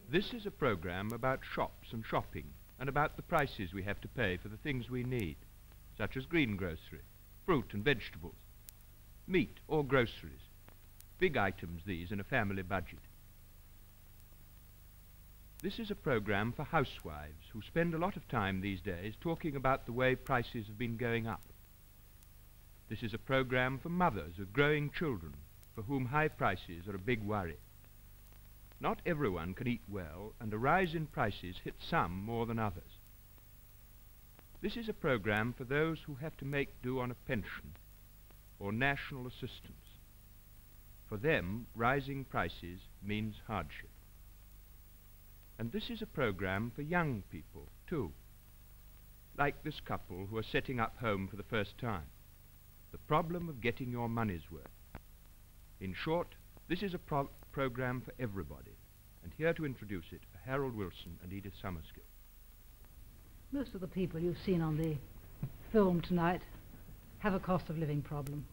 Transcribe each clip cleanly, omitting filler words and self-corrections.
This is a programme about shops and shopping, and about the prices we have to pay for the things we need, such as greengrocery, fruit and vegetables, meat or groceries. Big items these in a family budget. This is a programme for housewives who spend a lot of time these days talking about the way prices have been going up. This is a programme for mothers of growing children for whom high prices are a big worry. Not everyone can eat well, and a rise in prices hits some more than others. This is a programme for those who have to make do on a pension or national assistance. For them, rising prices means hardship. And this is a programme for young people, too, like this couple who are setting up home for the first time. The problem of getting your money's worth. In short, this is a programme for everybody, and here to introduce it are Harold Wilson and Edith Summerskill. Most of the people you've seen on the film tonight have a cost of living problem.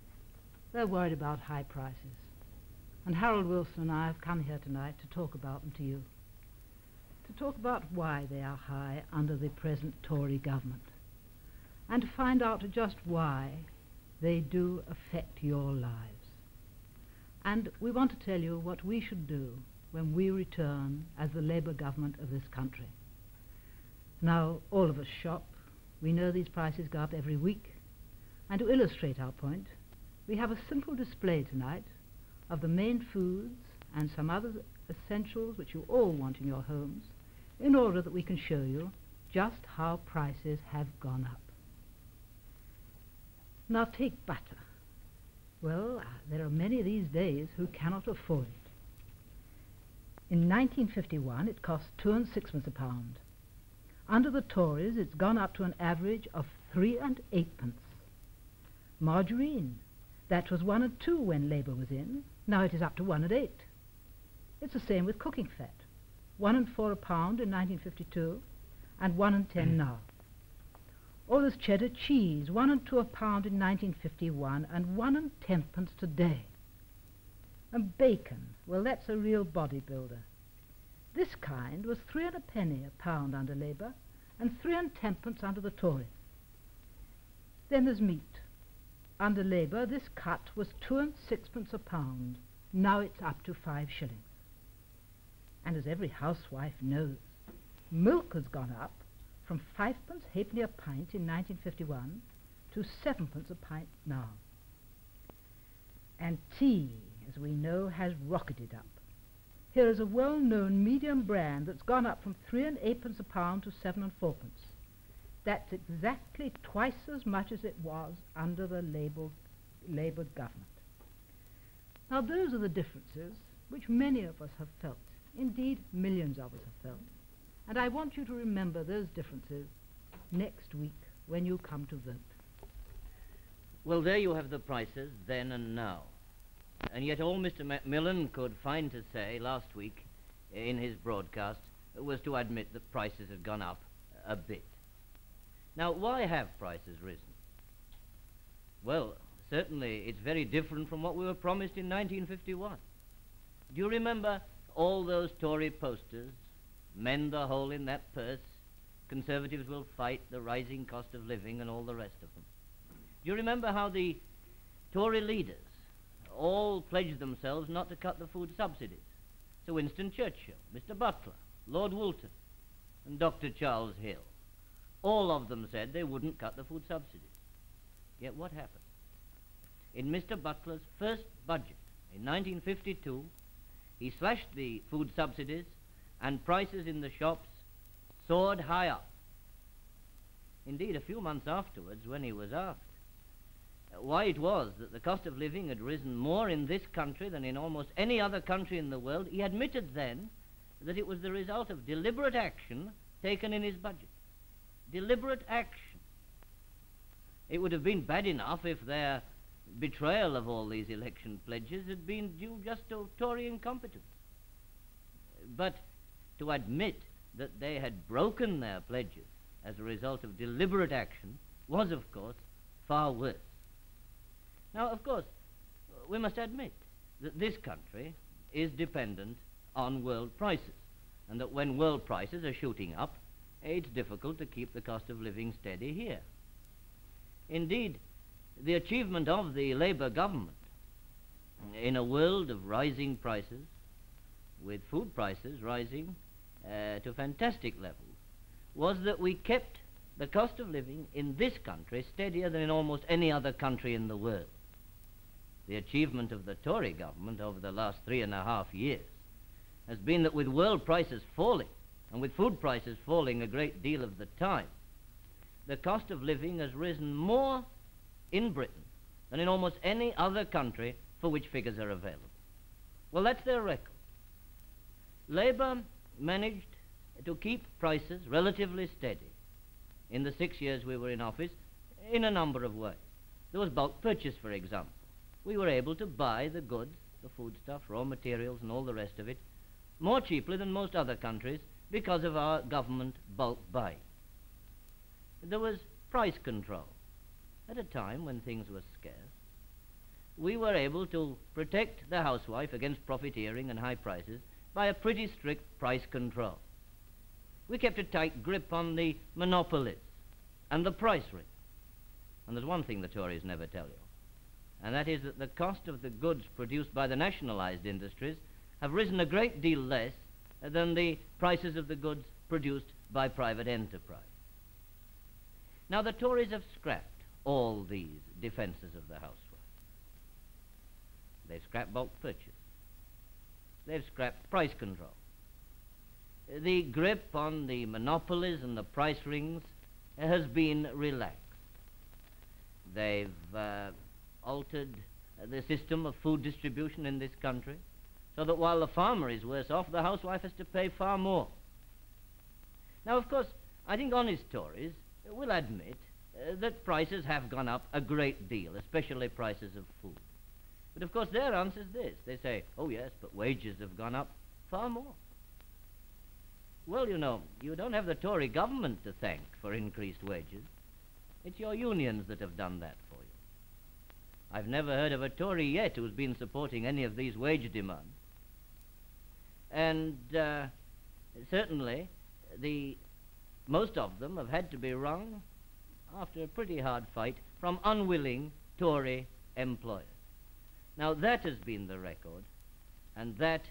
They're worried about high prices. And Harold Wilson and I have come here tonight to talk about them to you. To talk about why they are high under the present Tory government. And to find out just why they do affect your lives. And we want to tell you what we should do when we return as the Labour government of this country. Now, all of us shop. We know these prices go up every week. And to illustrate our point, we have a simple display tonight of the main foods and some other essentials which you all want in your homes, in order that we can show you just how prices have gone up. Now take butter. Well, there are many these days who cannot afford it. In 1951 it cost 2 and 6pence a pound. Under the Tories it's gone up to an average of 3 and 8pence. Margarine, that was 1 and 2 when Labour was in, now it is up to 1 and 8. It's the same with cooking fat. 1 and 4 a pound in 1952 and 1 and 10 now. Or there's cheddar cheese, 1 and 2 a pound in 1951 and 1 and 10pence today. And bacon, well, that's a real bodybuilder. This kind was 3 and a penny a pound under Labour and 3 and 10pence under the Tories. Then there's meat. Under Labour this cut was 2 and 6pence a pound. Now it's up to 5 shillings. And as every housewife knows, milk has gone up from 5pence halfpenny a pint in 1951 to 7pence a pint now. And tea, as we know, has rocketed up. Here is a well-known medium brand that's gone up from 3 and 8pence a pound to 7 and 4pence. That's exactly twice as much as it was under the Labour government. Now those are the differences which many of us have felt. Indeed, millions of us have felt. And I want you to remember those differences next week when you come to vote. Well, there you have the prices then and now. And yet all Mr. Macmillan could find to say last week in his broadcast was to admit that prices had gone up a bit. Now, why have prices risen? Well, certainly it's very different from what we were promised in 1951. Do you remember all those Tory posters? Mend the hole in that purse. Conservatives will fight the rising cost of living and all the rest of them. Do you remember how the Tory leaders all pledged themselves not to cut the food subsidies? Sir Winston Churchill, Mr. Butler, Lord Woolton, and Dr. Charles Hill. All of them said they wouldn't cut the food subsidies. Yet what happened? In Mr. Butler's first budget in 1952, he slashed the food subsidies and prices in the shops soared high up. Indeed, a few months afterwards, when he was asked why it was that the cost of living had risen more in this country than in almost any other country in the world, he admitted then that it was the result of deliberate action taken in his budget. Deliberate action. It would have been bad enough if their betrayal of all these election pledges had been due just to Tory incompetence. But to admit that they had broken their pledges as a result of deliberate action was, of course, far worse. Now, of course, we must admit that this country is dependent on world prices, and that when world prices are shooting up, it's difficult to keep the cost of living steady here. Indeed, the achievement of the Labour government in a world of rising prices, with food prices rising to fantastic levels, was that we kept the cost of living in this country steadier than in almost any other country in the world. The achievement of the Tory government over the last 3.5 years has been that with world prices falling, and with food prices falling a great deal of the time, the cost of living has risen more in Britain than in almost any other country for which figures are available. Well, that's their record. Labour managed to keep prices relatively steady in the 6 years we were in office in a number of ways. There was bulk purchase, for example. We were able to buy the goods, the foodstuff, raw materials, and all the rest of it more cheaply than most other countries because of our government bulk buying. There was price control. At a time when things were scarce, we were able to protect the housewife against profiteering and high prices by a pretty strict price control. We kept a tight grip on the monopolies and the price ring. And there's one thing the Tories never tell you, and that is that the cost of the goods produced by the nationalized industries have risen a great deal less than the prices of the goods produced by private enterprise. Now, the Tories have scrapped all these defenses of the housewife. They've scrapped bulk purchase. They've scrapped price control. The grip on the monopolies and the price rings has been relaxed. They've altered the system of food distribution in this country so that while the farmer is worse off, the housewife has to pay far more. Now, of course, I think honest Tories will admit that prices have gone up a great deal, especially prices of food. But of course their answer is this. They say, oh yes, but wages have gone up far more. Well, you know, you don't have the Tory government to thank for increased wages. It's your unions that have done that for you. I've never heard of a Tory yet who's been supporting any of these wage demands. And certainly most of them have had to be wrung after a pretty hard fight from unwilling Tory employers. Now, that has been the record, and that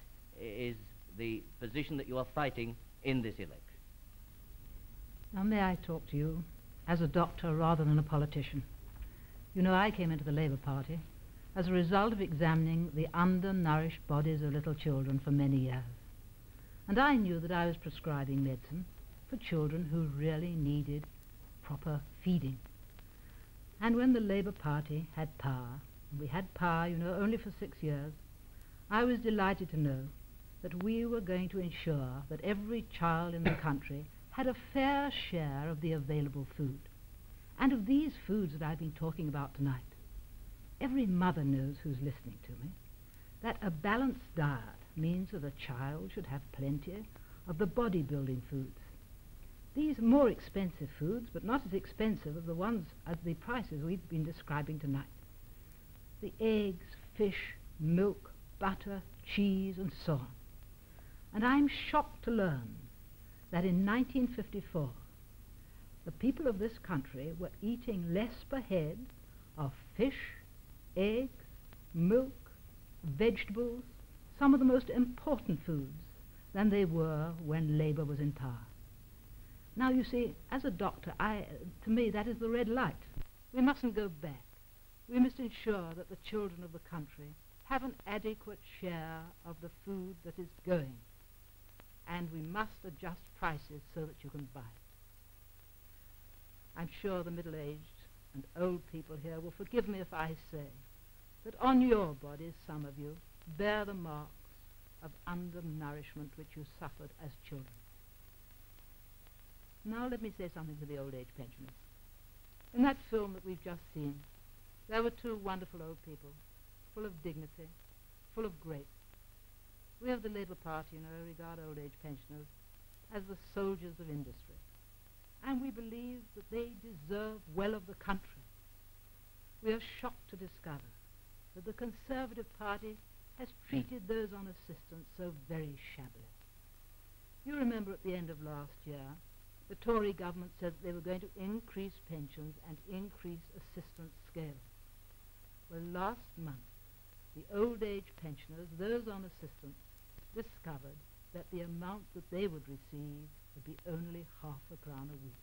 is the position that you are fighting in this election. Now, may I talk to you as a doctor rather than a politician? You know, I came into the Labour Party as a result of examining the undernourished bodies of little children for many years. And I knew that I was prescribing medicine for children who really needed proper feeding. And when the Labour Party had power, and we had power, you know, only for 6 years, I was delighted to know that we were going to ensure that every child in the country had a fair share of the available food. And of these foods that I've been talking about tonight, every mother knows who's listening to me that a balanced diet means that a child should have plenty of the body-building foods. These more expensive foods, but not as expensive as the ones at the prices we've been describing tonight. The eggs, fish, milk, butter, cheese, and so on. And I'm shocked to learn that in 1954, the people of this country were eating less per head of fish, eggs, milk, vegetables, some of the most important foods, than they were when Labour was in power. Now, you see, as a doctor, to me, that is the red light. We mustn't go back. We must ensure that the children of the country have an adequate share of the food that is going. And we must adjust prices so that you can buy it. I'm sure the middle-aged and old people here will forgive me if I say that on your bodies, some of you, bear the marks of undernourishment which you suffered as children. Now let me say something to the old age pensioners. In that film that we've just seen, there were two wonderful old people, full of dignity, full of grace. We of the Labour Party, you know, regard old age pensioners as the soldiers of industry. and we believe that they deserve well of the country. We are shocked to discover that the Conservative Party has treated those on assistance so very shabbily. You remember at the end of last year, the Tory government said that they were going to increase pensions and increase assistance scales. Well, last month, the old age pensioners, those on assistance, discovered that the amount that they would receive would be only £0.50 a week.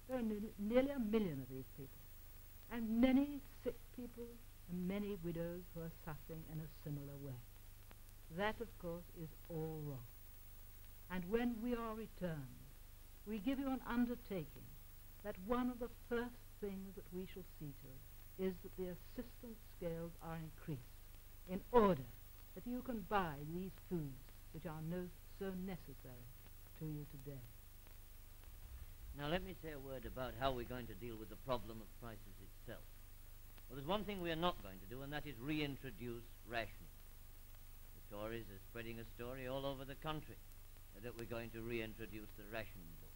There are nearly 1 million of these people, and many sick people and many widows who are suffering in a similar way. That, of course, is all wrong. And when we are returned, we give you an undertaking that one of the first things that we shall see to is that the assistance scales are increased in order that you can buy these foods which are so necessary to you today. Now let me say a word about how we're going to deal with the problem of prices itself. Well, there's one thing we are not going to do, and that is reintroduce rationing. The Tories are spreading a story all over the country that we're going to reintroduce the ration book.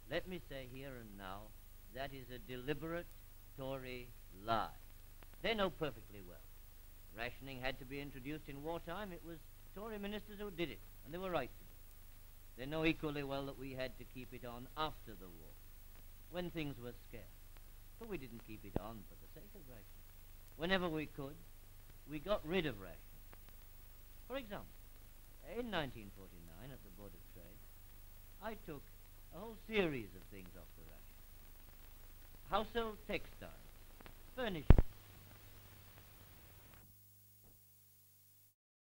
Let me say here and now, that is a deliberate Tory lie. They know perfectly well. Rationing had to be introduced in wartime. It was Tory ministers who did it, and they were right to do it. They know equally well that we had to keep it on after the war, when things were scarce. But we didn't keep it on for the sake of rationing. Whenever we could, we got rid of rationing. For example, in 1949 at the Board of Trade, I took a whole series of things off the ration. Household textiles, furniture,